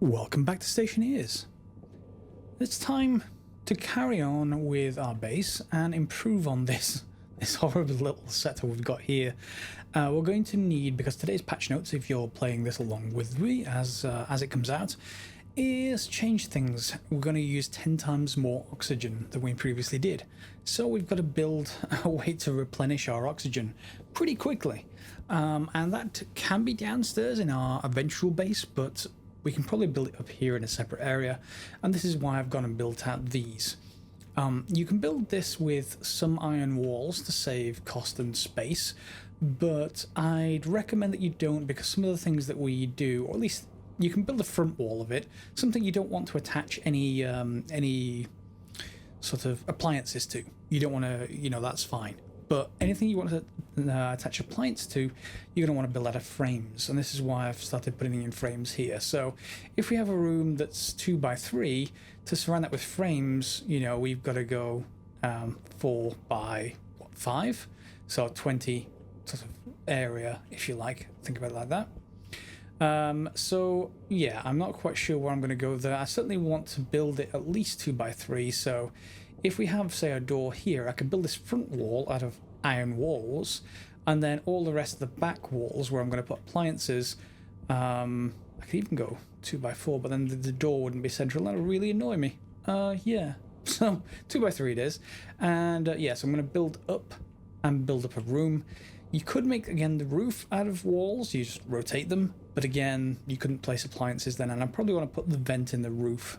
Welcome back to Stationeers. It's time to carry on with our base and improve on this horrible little setup we've got here. We're going to need, because today's patch notes, if you're playing this along with me as it comes out, is change things. We're going to use 10 times more oxygen than we previously did. So we've got to build a way to replenish our oxygen pretty quickly. And that can be downstairs in our eventual base, but we can probably build it up here in a separate area, and this is why I've gone and built out these. You can build this with some iron walls to save cost and space, but I'd recommend that you don't, because some of the things that we do, or at least you can build a front wall of it, something you don't want to attach any sort of appliances to. You don't want to, that's fine. But anything you want to attach appliance to, you're going to want to build out of frames, and this is why I've started putting in frames here. So if we have a room that's 2 by 3, to surround that with frames, we've got to go 4 by 5, so 20 sort of area, if you like. Think about it like that. So yeah, I'm not quite sure where I'm going to go there. I certainly want to build it at least 2 by 3. So if we have, say, a door here, I could build this front wall out of iron walls, and then all the rest of the back walls where I'm going to put appliances, I could even go 2 by 4, but then the door wouldn't be central. That would really annoy me. Yeah, so 2 by 3 it is. And yeah, so I'm going to build up a room. You could make, again, the roof out of walls. You just rotate them, but again, you couldn't place appliances then, and I probably want to put the vent in the roof.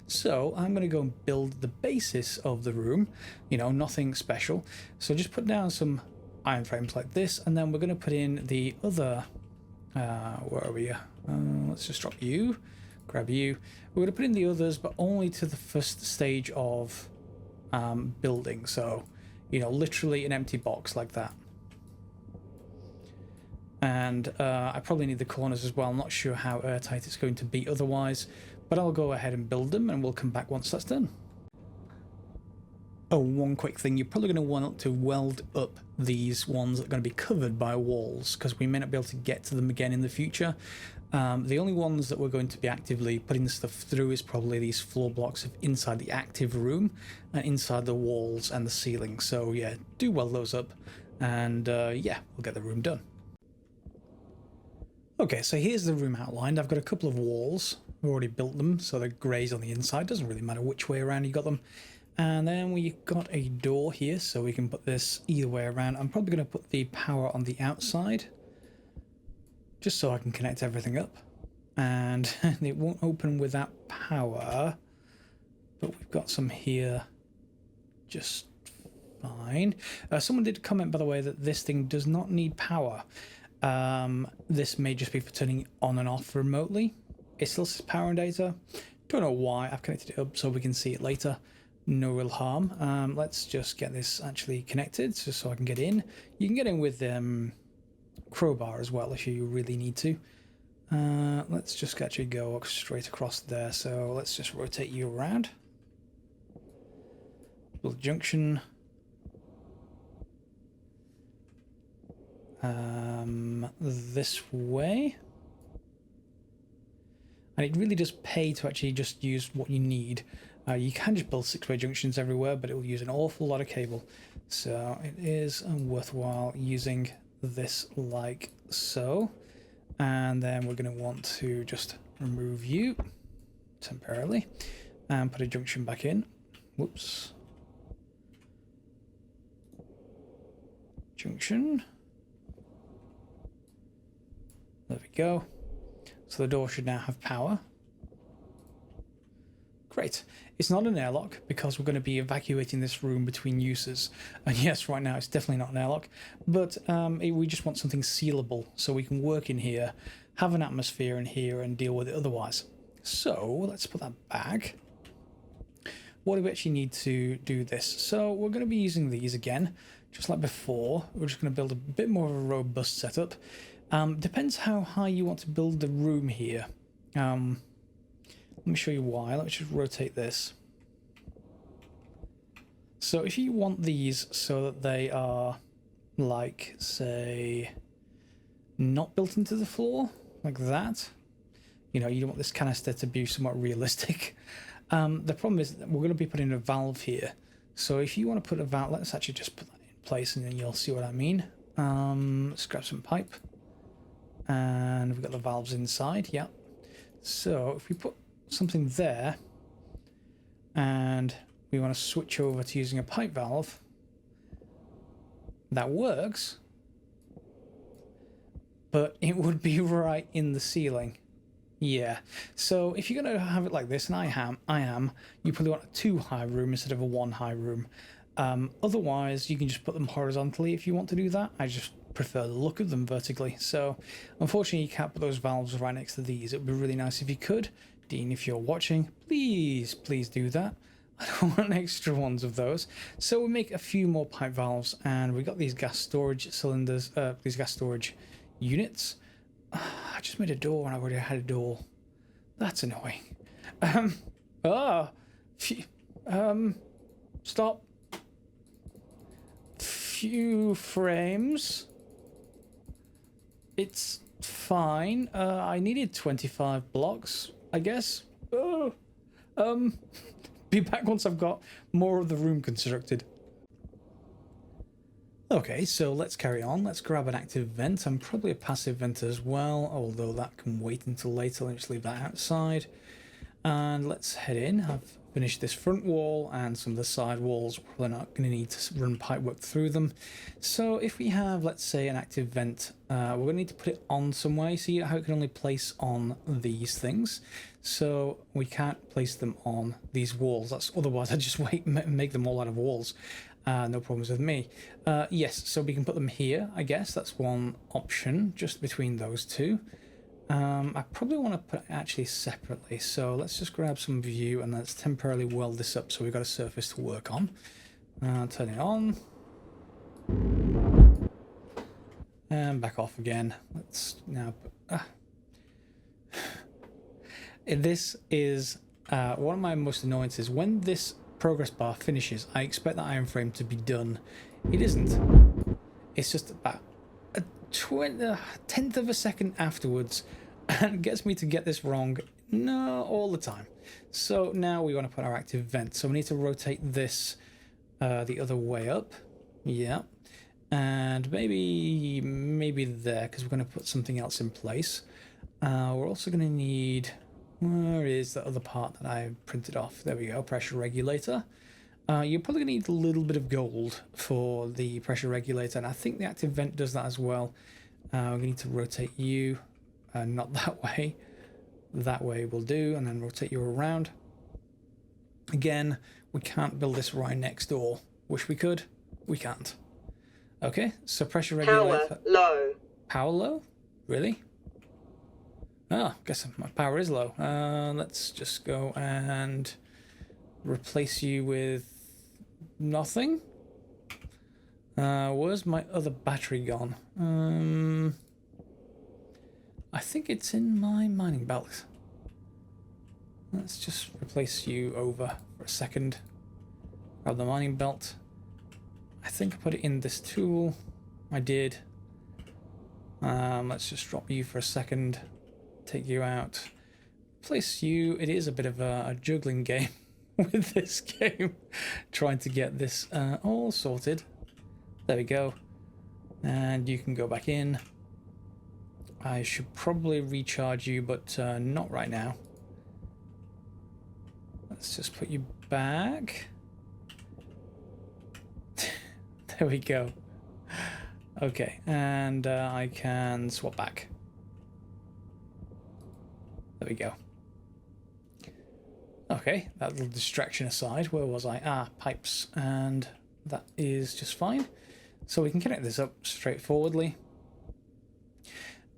So I'm going to go and build the basis of the room, nothing special. So just put down some iron frames like this, and then we're going to put in the other, where are we? Let's just drop you, grab you. We're going to put in the others, but only to the first stage of building. So, literally an empty box like that. And I probably need the corners as well. I'm not sure how airtight it's going to be otherwise, but I'll go ahead and build them, and we'll come back once that's done. Oh, one quick thing, you're probably going to want to weld up these ones that are going to be covered by walls, because we may not be able to get to them again in the future. The only ones that we're going to be actively putting stuff through is probably these floor blocks of inside the active room and inside the walls and the ceiling. So yeah, do weld those up, and yeah, we'll get the room done. Okay, so here's the room outlined. I've got a couple of walls. I've already built them, so they're greys on the inside. Doesn't really matter which way around you got them. And then we got a door here, so we can put this either way around. I'm probably going to put the power on the outside, just so I can connect everything up. And it won't open without power, but we've got some here just fine. Someone did comment, by the way, that this thing does not need power. This may just be for turning it on and off remotely. It still says power and data. Don't know why. I've connected it up so we can see it later. No real harm. Let's just get this actually connected just so I can get in. You can get in with crowbar as well if you really need to. Let's just actually go straight across there. So let's just rotate you around. Build junction. This way, and it really does pay to actually just use what you need. You can just build 6-way junctions everywhere, but it will use an awful lot of cable, so it is worthwhile using this like so. And then we're going to want to just remove you temporarily and put a junction back in. Whoops. Junction. There we go. So the door should now have power. Great. It's not an airlock because we're going to be evacuating this room between uses. And yes, right now it's definitely not an airlock, but we just want something sealable so we can work in here, have an atmosphere in here, and deal with it otherwise. So let's put that back. What do we actually need to do this? So we're going to be using these again, just like before. We're just going to build a bit more of a robust setup. Depends how high you want to build the room here. Let me show you why. Let's just rotate this. So if you want these so that they are like, say, not built into the floor, like that, you know, you don't want this canister to be somewhat realistic. The problem is that we're going to be putting a valve here. So if you want to put a valve, let's actually just put that in place and then you'll see what I mean. Let's grab some pipe. And we've got the valves inside, yeah. So if we put something there and we want to switch over to using a pipe valve, that works, but it would be right in the ceiling. Yeah, so if you're going to have it like this, and I am, you probably want a 2 high room instead of a 1 high room. Otherwise, you can just put them horizontally if you want to do that. I just prefer the look of them vertically. So, unfortunately, you can't put those valves right next to these. It would be really nice if you could. Dean, if you're watching, please do that. I don't want extra ones of those. So we'll make a few more pipe valves, and we got these gas storage cylinders, these gas storage units. I just made a door and I already had a door. That's annoying. Stop. Few frames. It's fine. I needed 25 blocks, I guess. Be back once I've got more of the room constructed. Okay, so let's carry on. Let's grab an active vent and probably a passive vent as well, although that can wait until later. Let's just leave that outside. And let's head in. I've finished this front wall and some of the side walls. We're probably not going to need to run pipe work through them. So if we have, let's say, an active vent, we're going to need to put it on some way. See how it can only place on these things. So we can't place them on these walls. That's otherwise I'd just make them all out of walls. No problems with me. Yes, so we can put them here, I guess. That's one option, just between those two. I probably want to put it actually separately. So let's just grab some view and let's temporarily weld this up so we've got a surface to work on. Turn it on. And back off again. Let's now put... This is one of my most annoyances. When this progress bar finishes, I expect the iron frame to be done. It isn't. It's just about a 10th of a second afterwards, and it gets me to get this wrong all the time. So now we want to put our active vent. So we need to rotate this the other way up. Yeah. And maybe there, because we're going to put something else in place. We're also going to need... Where is the other part that I printed off? There we go, pressure regulator. You're probably going to need a little bit of gold for the pressure regulator, and I think the active vent does that as well. We're going to need to rotate you, not that way. That way will do, and then rotate you around. Again, we can't build this right next door. Wish we could. We can't. Okay, so pressure regulator. Power low. Power low? Really? Oh, guess my power is low. Let's just go and replace you with nothing. Where's my other battery gone? I think it's in my mining belt. Let's just replace you over for a second. Grab the mining belt. I think I put it in this tool. I did. Let's just drop you for a second. Take you out, place you. It is a bit of a juggling game with this game, trying to get this all sorted. There we go, and you can go back in. I should probably recharge you, but not right now. Let's just put you back. There we go. Okay, and I can swap back. There we go. Okay, that little distraction aside, where was I? Pipes, and that is just fine. So we can connect this up straightforwardly.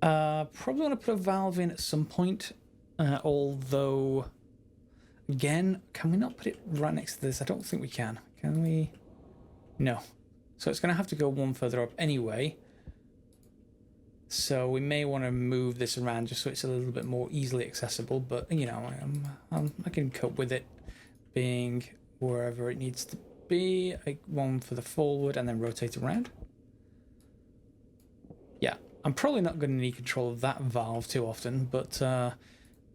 Probably want to put a valve in at some point, although, again, can we not put it right next to this? I don't think we can. Can we? No. So it's going to have to go one further up anyway. So we may want to move this around just so it's a little bit more easily accessible, but you know, I can cope with it being wherever it needs to be. One for the forward and then rotate around. Yeah, I'm probably not going to need control of that valve too often, but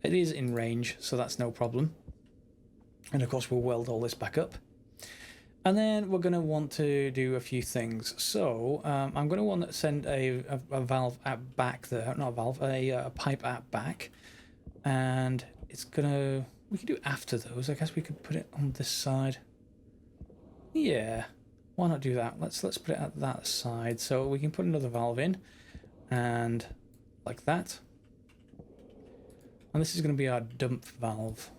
It is in range, so that's no problem. And of course we'll weld all this back up. And then we're going to want to do a few things. So I'm going to want to send a valve at back there, not a valve, a pipe at back. And it's going to, we can do after those. I guess we could put it on this side. Yeah, why not do that? Let's put it at that side. So we can put another valve in and like that. And this is going to be our dump valve.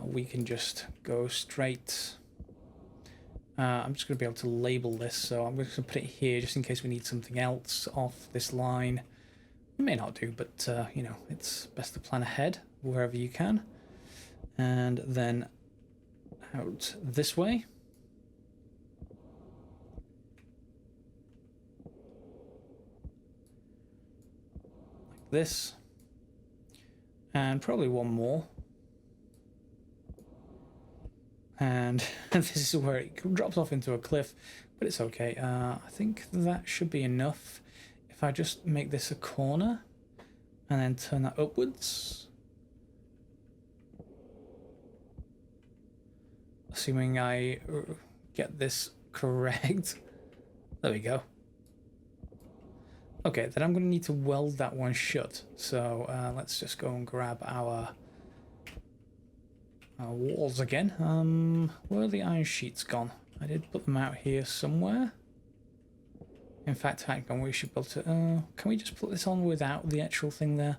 We can just go straight. I'm just going to be able to label this, so I'm just going to put it here just in case we need something else off this line. We may not do, but you know, it's best to plan ahead wherever you can. And then out this way. Like this. And probably one more. And this is where it drops off into a cliff, but it's okay. I think that should be enough. If I just make this a corner and then turn that upwards. Assuming I get this correct. There we go. Okay, then I'm going to need to weld that one shut. So let's just go and grab our walls again. Where are the iron sheets gone? I did put them out here somewhere. In fact, hang on, we should build it. Can we just put this on without the actual thing there?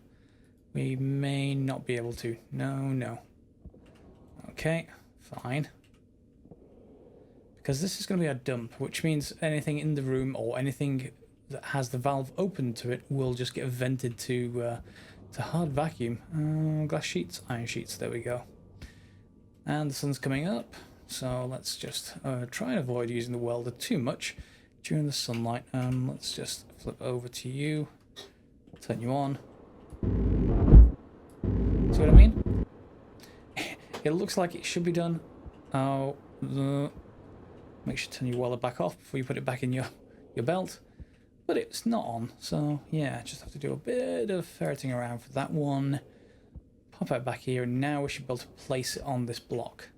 We may not be able to. No. Okay, fine. Because this is going to be a dump, which means anything in the room or anything that has the valve open to it will just get vented to hard vacuum. Glass sheets, iron sheets, there we go. And the sun's coming up, so let's just try and avoid using the welder too much during the sunlight. Let's just flip over to you, turn you on. See what I mean? It looks like it should be done. Oh, make sure to turn your welder back off before you put it back in your belt. But it's not on, so yeah, just have to do a bit of ferreting around for that one. Pop it back here, and now we should be able to place it on this block.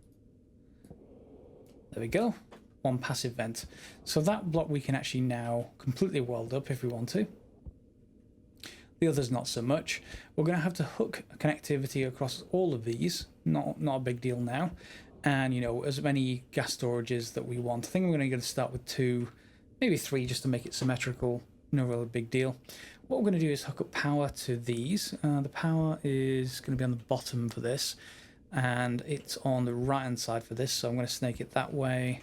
There we go. One passive vent. So that block we can actually now completely weld up if we want to. The others not so much. We're going to have to hook connectivity across all of these. Not a big deal now. And, you know, as many gas storages that we want. I think we're going to start with 2, maybe 3, just to make it symmetrical. No real big deal. What we're going to do is hook up power to these. The power is going to be on the bottom for this, and it's on the right hand side for this, so I'm going to snake it that way.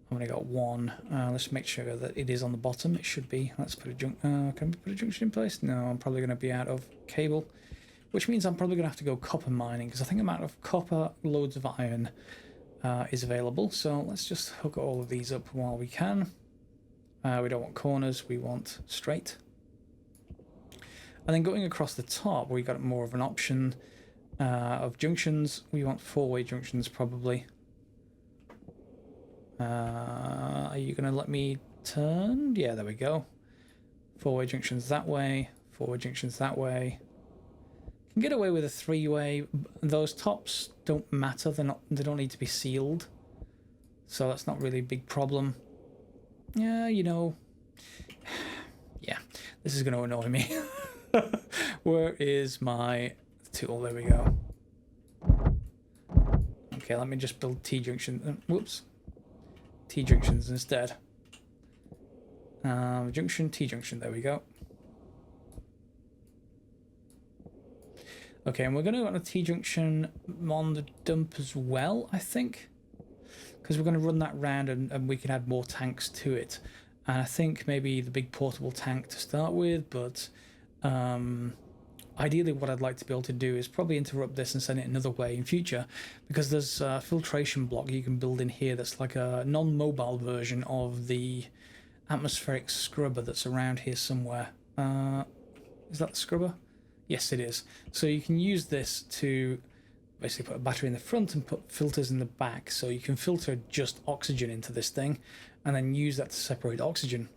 I've only got one. Let's make sure that it is on the bottom. It should be. Let's put a can we put a junction in place? No, I'm probably going to be out of cable, which means I'm probably going to have to go copper mining, because I think I'm out of copper, loads of iron is available. So let's just hook all of these up while we can. We don't want corners, we want straight. And then going across the top, we got more of an option of junctions. We want 4-way junctions probably. Are you going to let me turn? Yeah, there we go. 4-way junctions that way, 4-way junctions that way. Can get away with a 3-way. Those tops don't matter. They don't need to be sealed. So that's not really a big problem. Yeah, you know. Yeah, this is going to annoy me. Where is my tool? There we go. Okay, let me just build T-junction. Whoops. T-junctions instead. Junction, T-junction. There we go. Okay, and we're going to go on a T-junction on the dump as well, I think. Because we're going to run that round and we can add more tanks to it. And I think maybe the big portable tank to start with, but ideally what I'd like to be able to do is probably interrupt this and send it another way in future, because there's a filtration block you can build in here that's like a non-mobile version of the atmospheric scrubber that's around here somewhere. Is that the scrubber? Yes, it is. So you can use this to basically put a battery in the front and put filters in the back, so you can filter just oxygen into this thing and then use that to separate oxygen.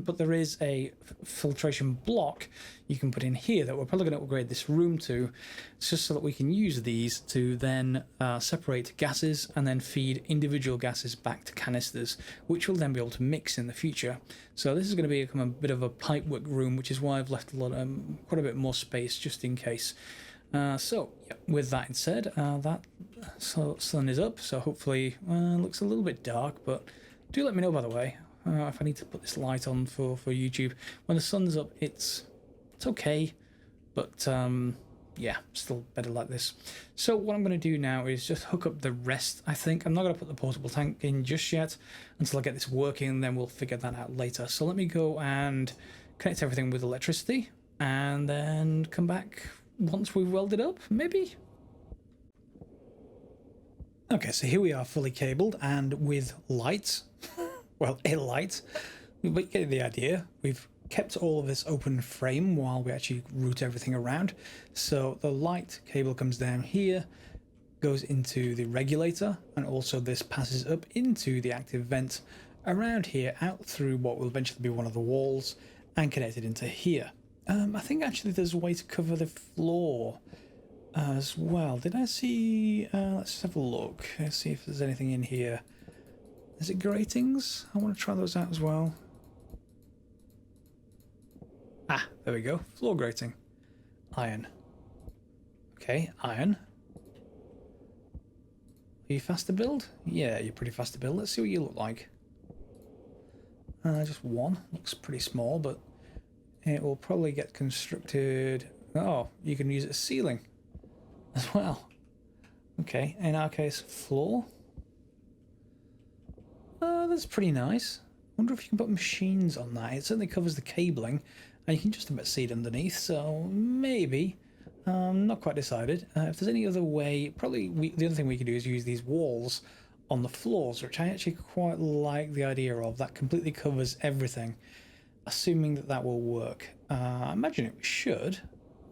but there is a filtration block you can put in here that we're probably going to upgrade this room to, just so that we can use these to then separate gases and then feed individual gases back to canisters, which will then be able to mix in the future. So this is going to become a bit of a pipework room, which is why I've left quite a bit more space just in case. So yeah, with that said, that sun is up, so hopefully looks a little bit dark, but do let me know, by the way, if I need to put this light on for YouTube. When the sun's up, it's okay, but yeah, still better like this. So what I'm going to do now is just hook up the rest. I think I'm not going to put the portable tank in just yet until I get this working, and then we'll figure that out later. So let me go and connect everything with electricity, and then come back once we've welded up, maybe? Okay, so here we are fully cabled and with lights. Well, a light. But you get the idea. We've kept all of this open frame while we actually route everything around. So the light cable comes down here, goes into the regulator, and also this passes up into the active vent around here, out through what will eventually be one of the walls, and connected into here. I think actually there's a way to cover the floor as well. Did I see... let's just have a look. Let's see if there's anything in here. Is it gratings? I want to try those out as well. Ah, there we go. Floor grating. Iron. Okay, iron. Are you fast to build? Yeah, you're pretty fast to build. Let's see what you look like. Just one. Looks pretty small, but it will probably get constructed... Oh, you can use it as ceiling as well. Okay, in our case, floor. That's pretty nice. Wonder if you can put machines on that. It certainly covers the cabling, and you can just about see it underneath, so maybe. Not quite decided. If there's any other way, probably the other thing we could do is use these walls on the floors, which I actually quite like the idea of. That completely covers everything, assuming that that will work. I imagine it should.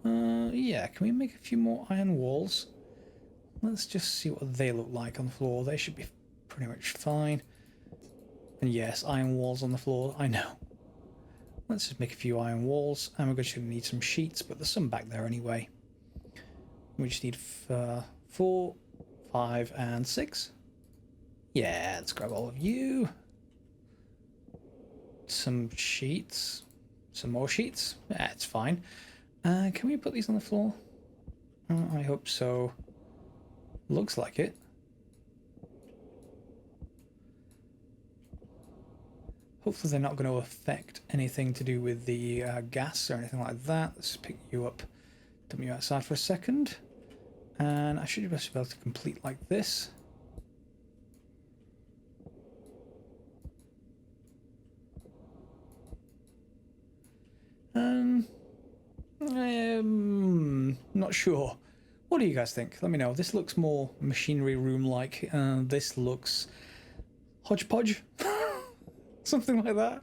Yeah, can we make a few more iron walls? Let's just see what they look like on the floor. They should be pretty much fine. And yes, iron walls on the floor, I know. Let's just make a few iron walls, and we're going to need some sheets, but there's some back there anyway. We just need 4, 5, and 6. Yeah, let's grab all of you. Some sheets. Some more sheets. Yeah, it's fine. Can we put these on the floor? I hope so. Looks like it. Hopefully they're not going to affect anything to do with the gas or anything like that. Let's pick you up, dump you outside for a second. And I should be able to complete like this. Not sure. What do you guys think? Let me know. This looks more machinery room-like. This looks hodgepodge. Something like that.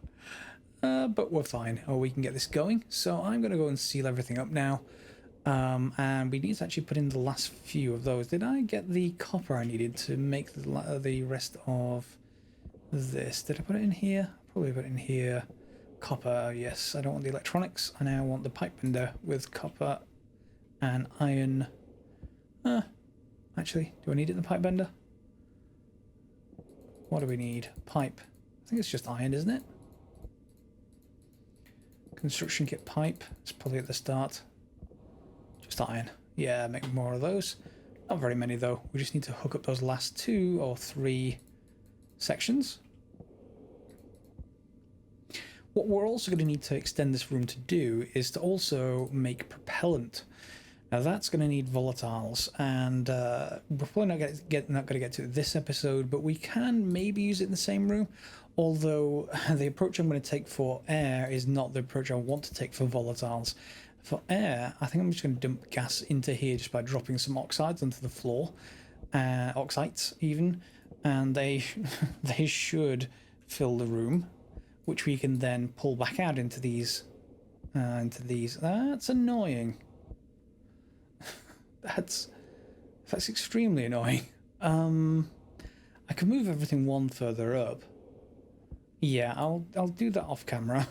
But we're fine. Oh, we can get this going. So I'm going to go and seal everything up now. And we need to actually put in the last few of those. Did I get the copper I needed to make the rest of this? Did I put it in here? Probably put it in here. Copper, yes. I don't want the electronics. I now want the pipe bender with copper and iron. Actually, do I need it in the pipe bender? What do we need? Pipe. I think it's just iron, isn't it? Construction kit pipe. It's probably at the start. Just iron. Yeah, make more of those. Not very many though. We just need to hook up those last 2 or 3 sections. What we're also going to need to extend this room to do is to also make propellant. Now that's going to need volatiles, and we're probably not going to get to it this episode, but we can maybe use it in the same room. Although the approach I'm going to take for air is not the approach I want to take for volatiles. For air, I think I'm just going to dump gas into here just by dropping some oxides onto the floor, oxides even, and they they should fill the room, which we can then pull back out into these. That's annoying. That's extremely annoying. I can move everything one further up. Yeah, I'll do that off camera.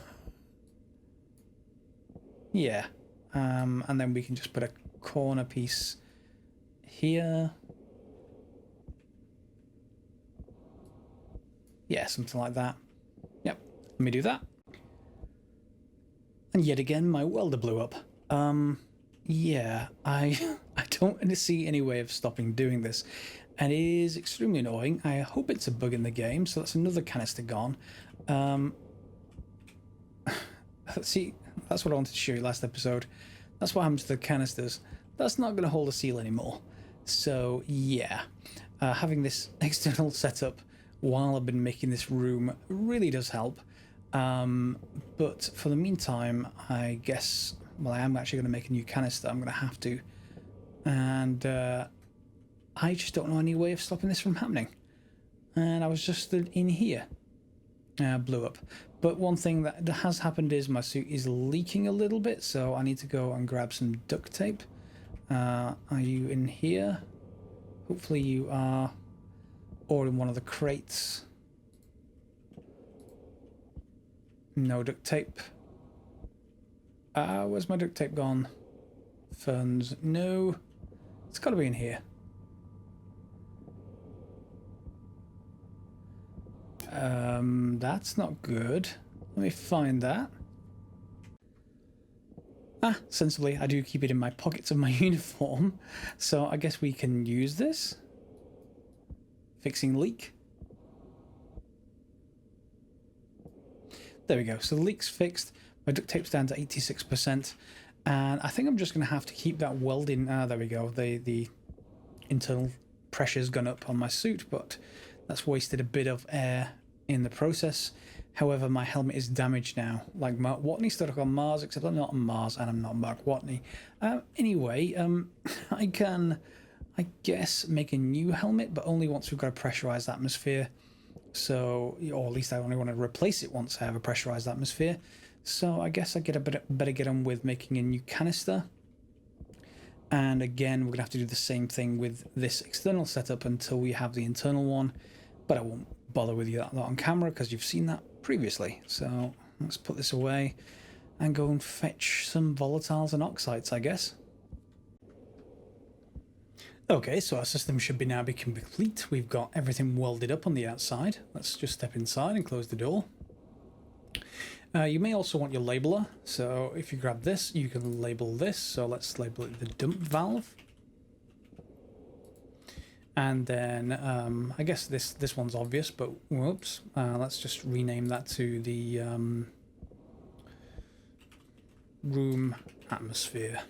Yeah. And then we can just put a corner piece here. Yeah, something like that. Yep. Let me do that. And yet again, my welder blew up. Yeah, I don't see any way of stopping doing this. And it is extremely annoying. I hope it's a bug in the game, so that's another canister gone. See, that's what I wanted to show you last episode. That's what happens to the canisters. That's not going to hold a seal anymore. So, yeah. Having this external setup while I've been making this room really does help. But for the meantime, I guess, well, I am actually going to make a new canister. I'm going to have to. And I just don't know any way of stopping this from happening. And I was just in here. Blew up. But one thing that has happened is my suit is leaking a little bit, so I need to go and grab some duct tape. Are you in here? Hopefully you are. Or in one of the crates. No duct tape. Where's my duct tape gone? Ferns. No. It's got to be in here. That's not good. Let me find that. Ah, sensibly, I do keep it in my pockets of my uniform. So I guess we can use this. Fixing leak. There we go. So the leak's fixed. My duct tape's down to 86%. And I think I'm just going to have to keep that welding. There we go. The internal pressure's gone up on my suit, but that's wasted a bit of air in the process. However, my helmet is damaged now. Like Mark Watney stuck on Mars, except I'm not on Mars and I'm not Mark Watney. Anyway, I can, I guess, make a new helmet, but only once we've got a pressurized atmosphere. So, or at least I only want to replace it once I have a pressurized atmosphere. So I guess I better get on with making a new canister. And again, we're going to have to do the same thing with this external setup until we have the internal one. But I won't bother with you that on camera because you've seen that previously. So let's put this away and go and fetch some volatiles and oxides, I guess. Okay, so our system should now be complete. We've got everything welded up on the outside. Let's just step inside and close the door. You may also want your labeler, so if you grab this, you can label this. So let's label it the dump valve. And then I guess this one's obvious, but whoops, let's just rename that to the room atmosphere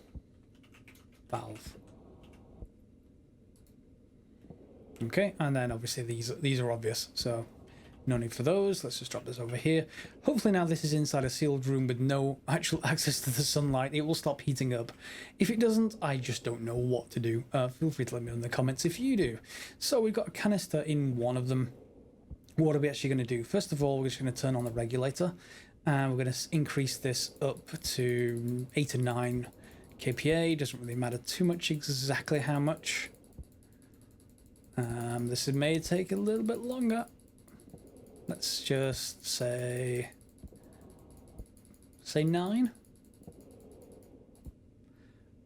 valve. Okay, and then obviously these are obvious, so no need for those. Let's just drop this over here. Hopefully now this is inside a sealed room with no actual access to the sunlight. It will stop heating up. If it doesn't, I just don't know what to do. Feel free to let me know in the comments if you do. So we've got a canister in one of them. What are we actually going to do? First of all, we're just going to turn on the regulator. And we're going to increase this up to 8 or 9 kPa. Doesn't really matter too much exactly how much. This may take a little bit longer. Let's just say 9.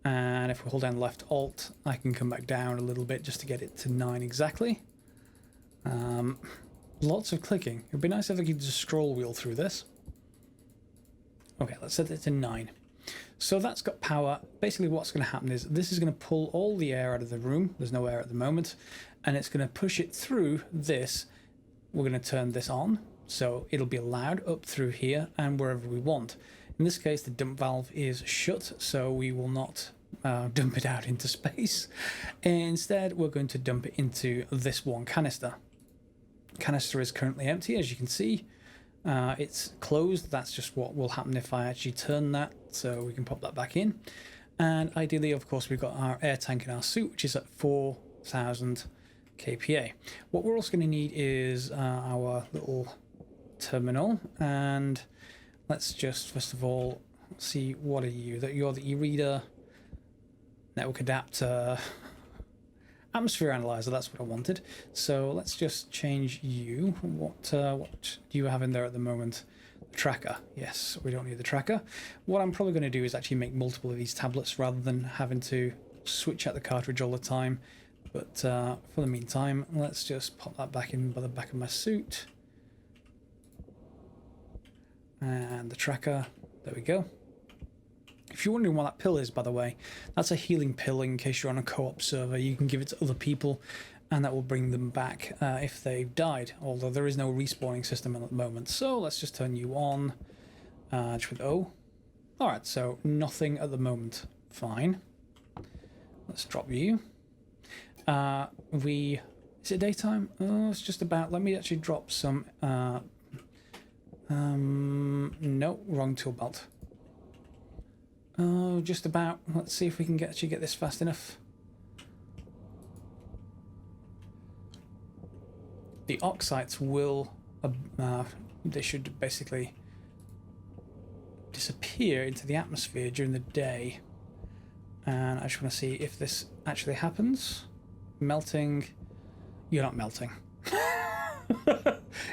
And if we hold down left Alt, I can come back down a little bit just to get it to 9 exactly. Lots of clicking. It'd be nice if I could just scroll wheel through this. Okay, let's set it to 9. So that's got power. Basically what's going to happen is this is going to pull all the air out of the room. There's no air at the moment. And it's going to push it through this. We're going to turn this on, so it'll be allowed up through here and wherever we want. In this case, the dump valve is shut, so we will not dump it out into space. Instead, we're going to dump it into this one canister. Canister is currently empty, as you can see. It's closed. That's just what will happen if I actually turn that, so we can pop that back in. And ideally, of course, we've got our air tank in our suit, which is at 4,000 kPa. What we're also going to need is our little terminal, and let's just first of all see, what are you? That you're the e-reader, network adapter. Atmosphere analyzer, that's what I wanted. So let's just change you. What do you have in there at the moment? Tracker. Yes, we don't need the tracker. What I'm probably going to do is actually make multiple of these tablets rather than having to switch out the cartridge all the time. But for the meantime, let's just pop that back in by the back of my suit. And the tracker, there we go. If you're wondering what that pill is, by the way, that's a healing pill in case you're on a co-op server. You can give it to other people and that will bring them back if they've died, although there is no respawning system at the moment. So let's just turn you on, just with O. Alright, so nothing at the moment. Fine. Let's drop you. Is it daytime? Oh, it's just about, let me actually drop some, no, wrong tool belt. Oh, just about. Let's see if we can actually get this fast enough. The oxides will, they should basically disappear into the atmosphere during the day. And I just want to see if this actually happens. Melting. You're not melting.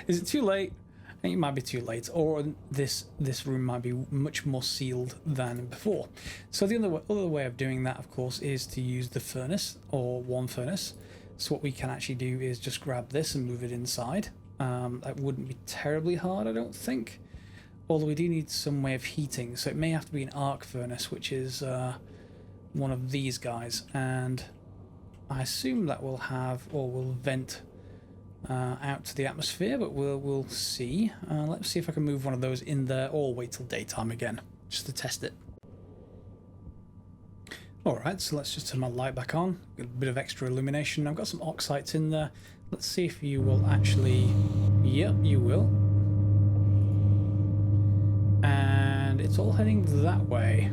Is it too late? I think it might be too late, or this room might be much more sealed than before. So the other way of doing that, of course, is to use the furnace, or one furnace. So what we can actually do is just grab this and move it inside. That wouldn't be terribly hard, I don't think. Although we do need some way of heating, so it may have to be an arc furnace, which is one of these guys. And I assume that will have, or will vent out to the atmosphere, but we'll see. Let's see if I can move one of those in there, or wait till daytime again, just to test it. Alright, so let's just turn my light back on. Get a bit of extra illumination. I've got some oxides in there. Let's see if you will actually... Yep, you will. And it's all heading that way.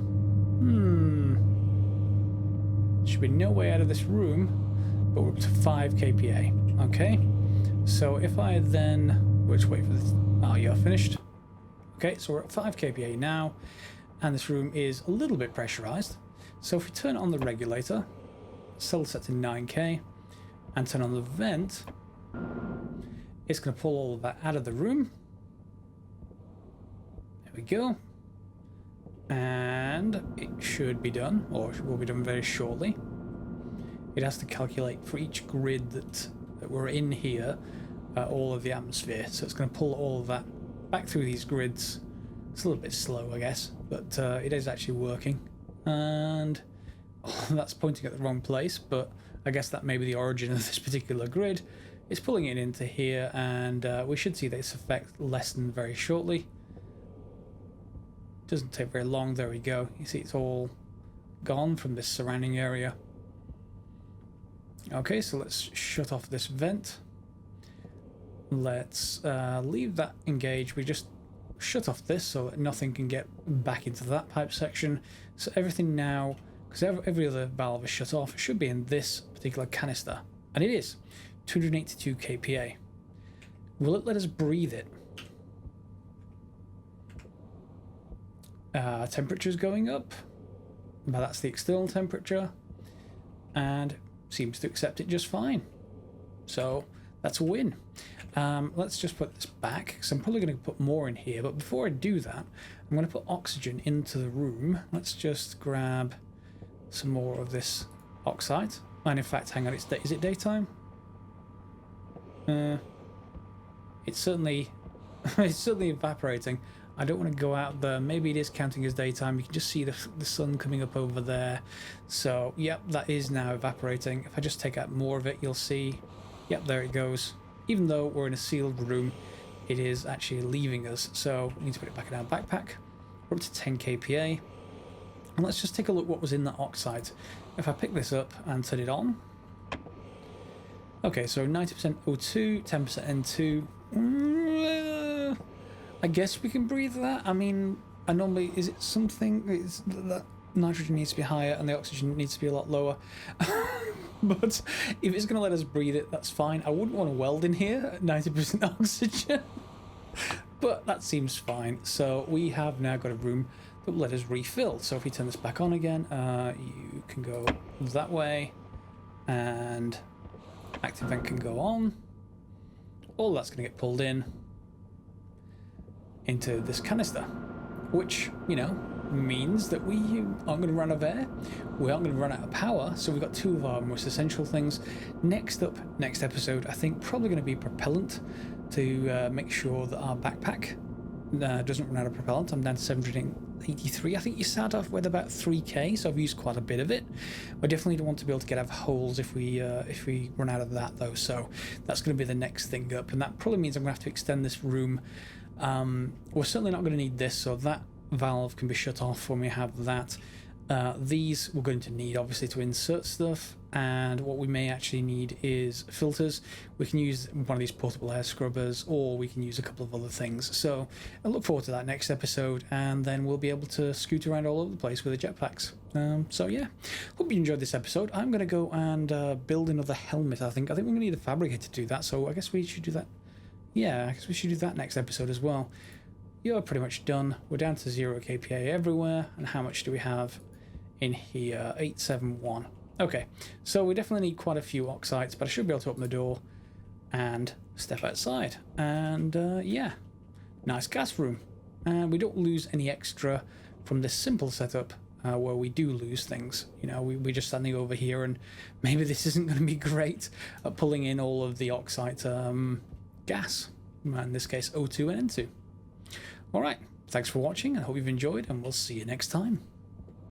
Should be no way out of this room, but we're up to 5 kPa. Okay, so if I then... Let's wait for this. Oh, you're finished. Okay, so we're at 5 kPa now, and this room is a little bit pressurized. So if we turn on the regulator, still set to 9K, and turn on the vent, it's going to pull all of that out of the room. There we go. And it should be done, or it will be done very shortly. It has to calculate for each grid that we're in here, all of the atmosphere. So it's going to pull all of that back through these grids. It's a little bit slow, I guess, but it is actually working. And that's pointing at the wrong place, but I guess that may be the origin of this particular grid. It's pulling it into here, and we should see this effect lessen very shortly. Doesn't take very long. There we go. You see it's all gone from this surrounding area. Okay, so let's shut off this vent. Let's leave that engaged. We just shut off this so that nothing can get back into that pipe section. So everything now, because every other valve is shut off, should be in this particular canister. And it is 282 kPa. Will it let us breathe it? Temperature's going up, but that's the external temperature, and seems to accept it just fine. So that's a win. Let's just put this back, because I'm probably going to put more in here, but before I do that, I'm going to put oxygen into the room. Let's just grab some more of this oxide. And in fact, hang on, is it daytime? It's certainly evaporating. I don't want to go out there. Maybe it is counting as daytime. You can just see the sun coming up over there. So, yep, that is now evaporating. If I just take out more of it, you'll see, yep, there it goes. Even though we're in a sealed room, it is actually leaving us. So, we need to put it back in our backpack. We're up to 10 kPa. And let's just take a look what was in that oxide. If I pick this up and turn it on. Okay, so 90% O2, 10% N2. I guess we can breathe that. I mean, I normally, is it something that nitrogen needs to be higher and the oxygen needs to be a lot lower? But if it's going to let us breathe it, that's fine. I wouldn't want to weld in here at 90% oxygen, but that seems fine. So we have now got a room that will let us refill. So if we turn this back on again, you can go that way, and active vent can go on. All that's going to get pulled in into this canister, which, you know, means that we aren't going to run out of air, we aren't going to run out of power, so we've got two of our most essential things. Next up, next episode, I think probably going to be propellant, to make sure that our backpack doesn't run out of propellant. I'm down to 783. I think you start off with about 3k, so I've used quite a bit of it. I definitely don't want to be able to get out of holes if we run out of that, though, so that's going to be the next thing up, and that probably means I'm going to have to extend this room. We're certainly not going to need this, so that valve can be shut off when we have that. These we're going to need, obviously, to insert stuff, and what we may actually need is filters. We can use one of these portable air scrubbers, or we can use a couple of other things. So I look forward to that next episode, and then we'll be able to scoot around all over the place with the jetpacks. So yeah, hope you enjoyed this episode. I'm going to go and build another helmet. I think we're going to need a fabricator to do that, so I guess we should do that. Yeah, I guess we should do that next episode as well. You're pretty much done. We're down to 0 kPa everywhere. And how much do we have in here? 871. Okay, so we definitely need quite a few oxides, but I should be able to open the door and step outside. And yeah, nice gas room. And we don't lose any extra from this simple setup, where we do lose things. You know, we're just standing over here, and maybe this isn't going to be great at pulling in all of the oxide gas. In this case, O2 and N2. Alright, thanks for watching, I hope you've enjoyed, and we'll see you next time.